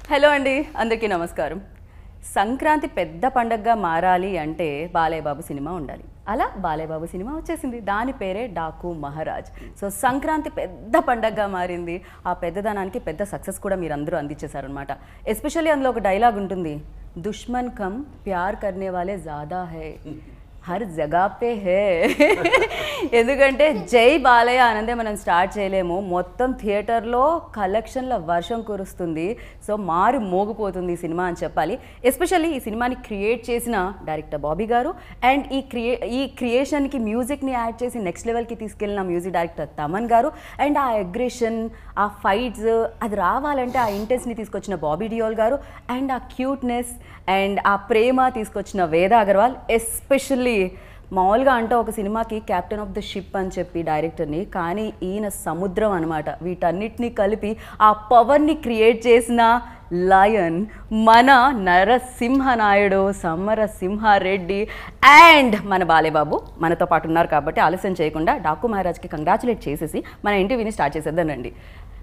Hello అండి, అందరికీ నమస్కారం. సంక్రాంతి పెద్ద పండగగా మారాలి అంటే బాలయ్య బాబు సినిమా ఉండాలి. అలా బాలయ్య బాబు సినిమా వచ్చేసింది. దాని పేరే డాకు మహారాజ్. సో సంక్రాంతి పెద్ద పండగగా మారింది. ఆ పెద్దదనానికి పెద్ద సక్సెస్ కూడా మీరు అందరూ అందించేశారనమాట. ఎస్పెషల్లీ అందులో ఒక డైలాగ్ ఉంటుంది, దుష్మన్ కమ్ ప్యార్ కర్నే వాలే జ్యాదా హై, హర్ జగా పే హే. ఎందుకంటే జై బాలయ్య ఆనందే మనం స్టార్ట్ చేయలేము. మొత్తం థియేటర్లో కలెక్షన్ల వర్షం కురుస్తుంది. సో మారి మోగిపోతుంది ఈ సినిమా అని చెప్పాలి. ఎస్పెషల్లీ ఈ సినిమాని క్రియేట్ చేసిన డైరెక్టర్ బాబీ గారు అండ్ ఈ క్రియేషన్కి మ్యూజిక్ని యాడ్ చేసి నెక్స్ట్ లెవెల్కి తీసుకెళ్ళిన మ్యూజిక్ డైరెక్టర్ తమన్ గారు అండ్ ఆ అగ్రెషన్, ఆ ఫైట్స్ అది రావాలంటే ఆ ఇంటెన్స్ని తీసుకొచ్చిన బాబీ డియోల్ గారు అండ్ ఆ క్యూట్నెస్ అండ్ ఆ ప్రేమ తీసుకొచ్చిన వేద అగర్వాల్. ఎస్పెషల్లీ మామూలుగా అంటే ఒక సినిమాకి క్యాప్టెన్ ఆఫ్ ద షిప్ అని చెప్పి డైరెక్టర్ని, కానీ ఈయన సముద్రం అనమాట. వీటన్నిటినీ కలిపి ఆ పవర్ని క్రియేట్ చేసిన లయన్ మన నరసింహనాయుడు సమరసింహారెడ్డి అండ్ మన బాలేబాబు మనతో పాటు ఉన్నారు. కాబట్టి ఆలస్యం చేయకుండా డాకు మహారాజ్కి కంగ్రాచులేట్ చేసేసి మన ఇంటర్వ్యూని స్టార్ట్ చేసేద్దానండి.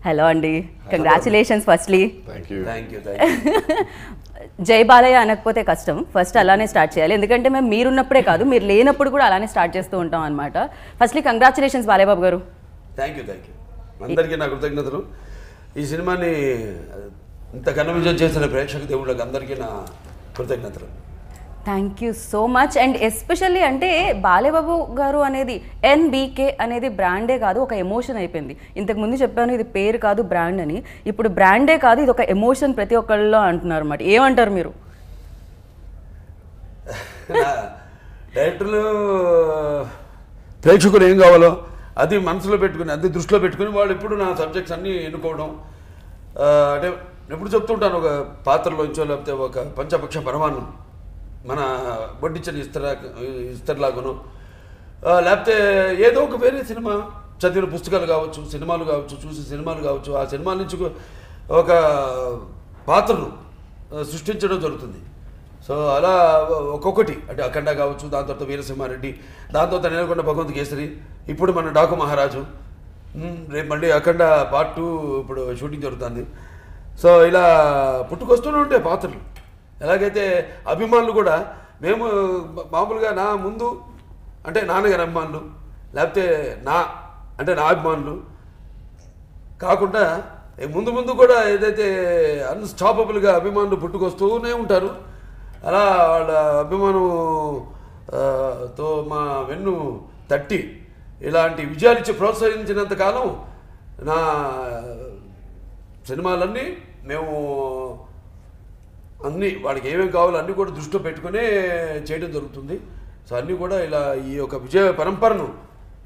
హలో అండి, కంగ్రాచులేషన్స్ ఫస్ట్లీ. జై బాలయ్య అనకపోతే కష్టం, ఫస్ట్ అలానే స్టార్ట్ చేయాలి. ఎందుకంటే మేము మీరున్నప్పుడే కాదు, మీరు లేనప్పుడు కూడా అలానే స్టార్ట్ చేస్తూ ఉంటాం అనమాట. ఫస్ట్లీ కంగ్రాచులేషన్స్ బాలయ్య బాబు గారు. థ్యాంక్ యూ అందరికీ నా కృతజ్ఞతలు. ఈ సినిమాని ఇంత ఘన విజయం చేసిన ప్రేక్షక దేవుళ్ళకి అందరికీ నా కృతజ్ఞతలు. Thank you so much. And especially అంటే బాలయ్యబాబు గారు అనేది ఎన్బీకే అనేది బ్రాండే కాదు, ఒక ఎమోషన్ అయిపోయింది. ఇంతకుముందు చెప్పాను ఇది పేరు కాదు బ్రాండ్ అని. ఇప్పుడు బ్రాండే కాదు, ఇది ఒక ఎమోషన్ ప్రతి ఒక్కళ్ళలో అంటున్నారు అన్నమాట. ఏమంటారు మీరు? డైరెక్టర్లు ప్రేక్షకులు ఏం కావాలో అది మనసులో పెట్టుకుని, అది దృష్టిలో పెట్టుకుని వాళ్ళు ఇప్పుడు నా సబ్జెక్ట్స్ అన్నీ ఎన్నుకోవడం. అంటే ఎప్పుడు చెప్తుంటాను, ఒక పాత్రలోంచో లేకపోతే ఒక పంచపక్ష పరమాన్నం మన వడ్డించిన ఇస్తర్లాగాను, లేకపోతే ఏదో ఒక వేరే సినిమా చదివిన పుస్తకాలు కావచ్చు, సినిమాలు కావచ్చు, చూసిన సినిమాలు కావచ్చు, ఆ సినిమాల నుంచి ఒక పాత్రను సృష్టించడం జరుగుతుంది. సో అలా ఒక్కొక్కటి అంటే అఖండ కావచ్చు, దాని తర్వాత వీరసింహారెడ్డి, దాని తర్వాత నేలకొండ భగవంత్ కేసరి, ఇప్పుడు మన డాకు మహారాజు, రేపు మళ్ళీ అఖండ పార్ట్ 2 ఇప్పుడు షూటింగ్ జరుగుతుంది. సో ఇలా పుట్టుకొస్తూనే ఉంటాయి పాత్రలు. ఎలాగైతే అభిమానులు కూడా, మేము మామూలుగా నా ముందు అంటే నాన్నగారి అభిమానులు, లేకపోతే నా అభిమానులు కాకుండా ముందు ముందు కూడా ఏదైతే అన్స్టాపబుల్గా అభిమానులు పుట్టుకొస్తూనే ఉంటారు. అలా వాళ్ళ అభిమానంతో మా వెన్ను తట్టి ఇలాంటి విజయాలు ఇచ్చి ప్రోత్సహించినంత కాలం నా సినిమాలన్నీ మేము అన్నీ వాడికి ఏమేమి కావాలో అన్నీ కూడా దృష్టిలో పెట్టుకునే చేయడం జరుగుతుంది. సో అన్నీ కూడా ఇలా ఈ యొక్క విజయ పరంపరను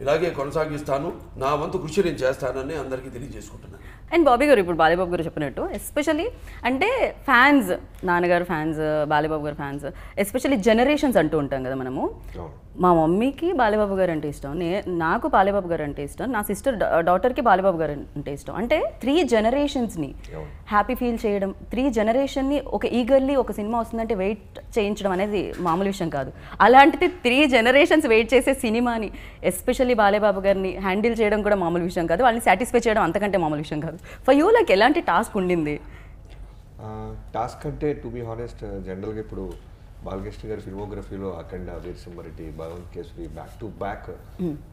ఇలాగే కొనసాగిస్తాను, నా వంతు కృషి నేను చేస్తానని అందరికీ తెలియజేసుకుంటున్నాను. అండ్ బాబీ గారు, ఇప్పుడు బాలయ్యబాబు గారు చెప్పినట్టు ఎస్పెషల్లీ అంటే ఫ్యాన్స్, నాన్నగారు ఫ్యాన్స్, బాలయ్యబాబు గారు ఫ్యాన్స్, ఎస్పెషల్లీ జనరేషన్స్ అంటూ ఉంటాం కదా మనము. మా మమ్మీకి బాలయ్యబాబు గారు అంటే ఇష్టం, నాకు బాలయ్యబాబు గారు అంటే ఇష్టం, నా సిస్టర్ డాటర్కి బాలయ్యబాబు గారు అంటే ఇష్టం. అంటే 3 జనరేషన్స్ని హ్యాపీ ఫీల్ చేయడం, 3 జనరేషన్ని ఒక ఈగర్లీ ఒక సినిమా వస్తుందంటే వెయిట్ చేయించడం అనేది మామూలు విషయం కాదు. అలాంటిది 3 జనరేషన్స్ వెయిట్ చేసే సినిమాని ఎస్పెషల్లీ బాలయ్యబాబు గారిని హ్యాండిల్ చేయడం కూడా మామూలు విషయం కాదు, వాళ్ళని సాటిస్ఫై చేయడం అంతకంటే మామూలు విషయం కాదు. ఫర్ యూ లైక్ ఎలాంటి టాస్క్ ఉండింది? టాస్క్ అంటే టు బి హానెస్ట్, జనరల్గా ఇప్పుడు బాలకృష్ణ గారి ఫిల్మోగ్రఫీలో Akhanda, Veera Simha Reddy, Bhagavanth Kesari back to back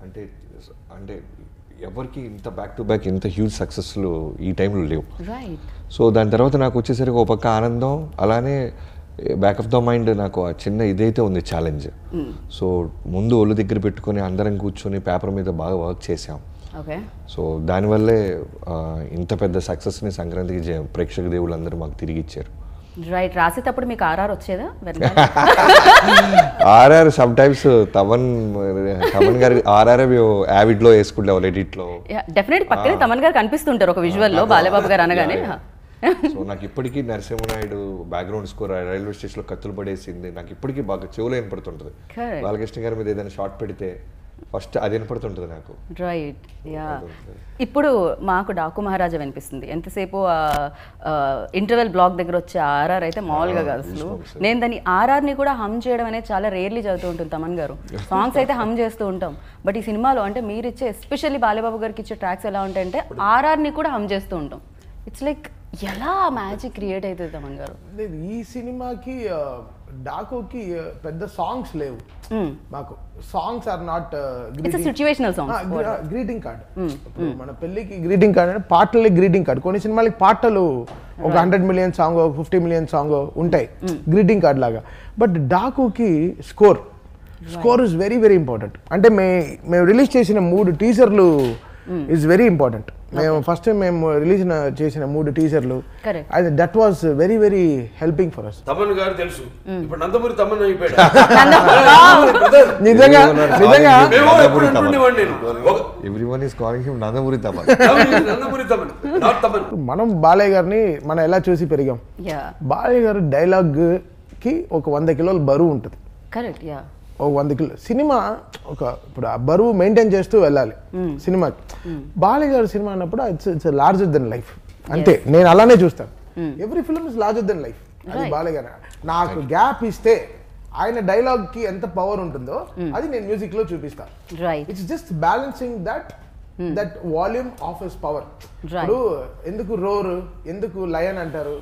అంటే ఎవరికి ఇంత బ్యాక్ టు బ్యాక్ ఇంత హ్యూజ్ సక్సెస్లు ఈ టైంలో లేవు. సో దాని తర్వాత నాకు వచ్చేసరికి ఒక పక్క ఆనందం, అలానే బ్యాక్ ఆఫ్ ద మైండ్ నాకు ఆ చిన్న ఇదైతే ఉంది ఛాలెంజ్. సో ముందు ఒళ్ళు దగ్గర పెట్టుకొని అందరం కూర్చొని పేపర్ మీద బాగా వర్క్ చేసాం. సో దానివల్లే ఇంత పెద్ద సక్సెస్ని సంక్రాంతికి ప్రేక్షక దేవుళ్ళు అందరూ మాకు తిరిగి ఇచ్చారు. రైట్, రాసేటప్పుడు మీకు ఆర్ఆర్ వచ్చేదా? ఆర్ఆర్ సమ్ టైమ్స్ తమన్ గారి ఆర్ఆర్ యావిడ్లో వేసుకుంటాం, ఎడిట్లో డెఫినెట్ పక్కనే తమన్ గారు కనిపిస్తుంటారు ఒక విజువల్లో బాలయ్యబాబు గారు అనగానే. సో నాకు ఇప్పటికీ నరసింహనాయుడు బ్యాక్గ్రౌండ్ స్కోర్ రైల్వే స్టేషన్లో కత్తులు పడేసింది నాకు ఇప్పటికీ బాగా చెవులో వినపడుతుంటుంది. బాలకృష్ణ గారి మీద ఏదైనా షార్ట్ పెడితే ఫస్ట్ అది వినపడుతుంటుంది నాకు. Right, yeah. ఇప్పుడు మాకు డాకు మహారాజా వినిపిస్తుంది, ఎంతసేపు ఇంటర్వెల్ బ్లాక్ దగ్గర వచ్చే ఆర్ఆర్ అయితే మామూలుగా కాదు అసలు. నేను దాన్ని ఆర్ఆర్ని కూడా హమ్ చేయడం అనేది చాలా రేర్లీ చదువుతూ ఉంటుంది తమన్ గారు. సాంగ్స్ అయితే హమ్ చేస్తూ ఉంటాం, బట్ ఈ సినిమాలో అంటే మీరు ఇచ్చే ఎస్పెషల్లీ బాలయ్యబాబు గారికి ఇచ్చే ట్రాక్స్ ఎలా ఉంటాయంటే ఆర్ఆర్ని కూడా హమ్ చేస్తూ ఉంటాం. ఇట్స్ లైక్ ఎలా మ్యాజిక్ క్రియేట్ అవుతుంది తమన్ గారు? లేదు, ఈ సినిమాకి డాకుకి పెద్ద సాంగ్స్ లేవు. మాకు songs are not situational song. Greeting card. ఇప్పుడు మన పెళ్ళికి గ్రీటింగ్ కార్డ్ అంటే పాటలే గ్రీటింగ్ కార్డ్. కొన్ని సినిమాలకి పాటలు ఒక 100 మిలియన్ సాంగ్, 50 మిలియన్ సాంగ్ ఉంటాయి గ్రీటింగ్ కార్డ్ లాగా. బట్ డాకుకి score is very very important. అంటే మేము రిలీజ్ చేసిన 3 టీజర్లు ఈజ్ వెరీ ఇంపార్టెంట్. మేము ఫస్ట్ టైం మేము రిలీజ్ చేసిన 3 టీజర్లు, అది that was very very helping for us. Thaman గారు తెలుసు, ఇప్పుడు నందమూరి తమన్ అయిపోయాడు. నిజంగా everyone is calling him Nandamuri Thaman. Nandamuri Thaman, not Thaman. మనం బాలయ్య గారిని మనం ఎలా చూసి పెరిగాం. బాలయ్య గారు డైలాగ్ కి ఒక 100 కిలోల బరువు ఉంటుంది. కరెక్ట్. ఒక 100 కిలో సినిమా ఇప్పుడు ఆ బరువు మెయింటైన్ చేస్తూ వెళ్ళాలి సినిమాకి. బాలయ్య గారు సినిమా అన్నప్పుడు ఇట్స్ లార్జర్ దెన్ లైఫ్. అంతే, నేను అలానే చూస్తాను. Every film is larger than life. అది బాలయ్య గారు. నాకు గ్యాప్ ఇస్తే ఆయన డైలాగ్ కి ఎంత పవర్ ఉంటుందో అది నేను మ్యూజిక్ లో చూపిస్తాను. It's just balancing that volume of his power. ఇప్పుడు ఎందుకు రోర్, ఎందుకు లయన్ అంటారు,